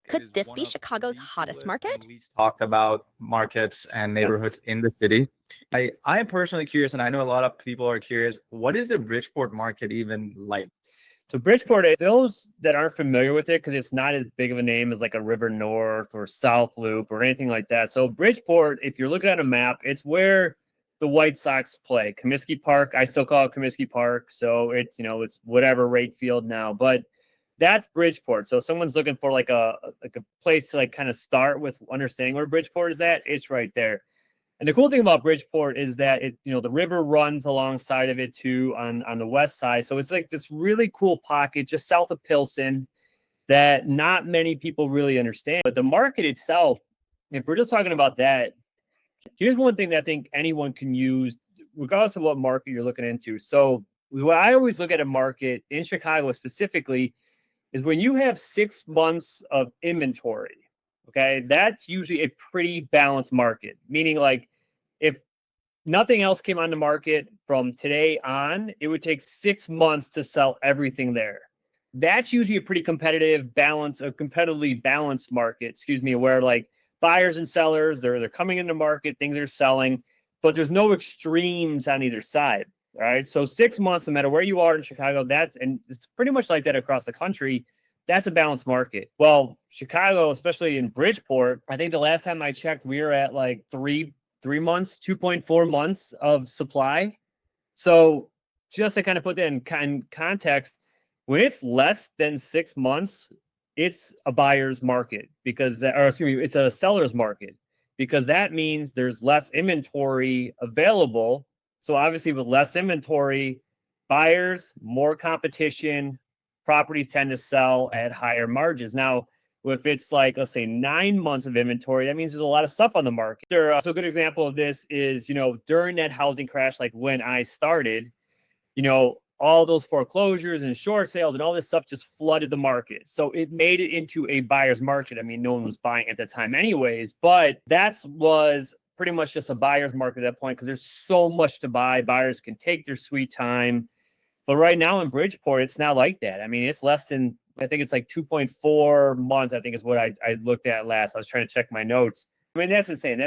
It Could is this one be of Chicago's the hottest coolest and market? least talked about markets and neighborhoods in the city. I am personally curious, and I know a lot of people are curious. What is the Bridgeport market even like? So Bridgeport, those that aren't familiar with it, because it's not as big of a name as like a River North or South Loop or anything like that. So Bridgeport, if you're looking at a map, it's where the White Sox play. Comiskey Park, I still call it Comiskey Park. So it's whatever rate field now, but that's Bridgeport. So if someone's looking for like a place to like kind of start with understanding where Bridgeport is at, it's right there. And the cool thing about Bridgeport is that the river runs alongside of it too on the west side. So it's like this really cool pocket just south of Pilsen that not many people really understand. But the market itself, if we're just talking about that, here's one thing that I think anyone can use, regardless of what market you're looking into. So what I always look at a market in Chicago specifically is when you have 6 months of inventory. Okay, that's usually a pretty balanced market, meaning like if nothing else came on the market from today on, it would take 6 months to sell everything there. That's usually a pretty competitive balance, a competitively balanced market, where like buyers and sellers, they're coming into market, things are selling, but there's no extremes on either side. All right. So 6 months, no matter where you are in Chicago, and it's pretty much like that across the country. That's a balanced market. Well, Chicago, especially in Bridgeport, I think the last time I checked, we were at like 3 months, 2.4 months of supply. So just to kind of put that in context, when it's less than 6 months, it's a buyer's market it's a seller's market because that means there's less inventory available. So obviously with less inventory, buyers, more competition, properties tend to sell at higher margins. Now, if it's like, let's say 9 months of inventory, that means there's a lot of stuff on the market. So a good example of this is, during that housing crash, like when I started, all those foreclosures and short sales and all this stuff just flooded the market. So it made it into a buyer's market. I mean, no one was buying at the time anyways, but that was pretty much just a buyer's market at that point because there's so much to buy. Buyers can take their sweet time. But right now in Bridgeport, it's not like that. I mean, it's less than, I think it's like 2.4 months, I think is what I looked at last. I was trying to check my notes. I mean, that's insane.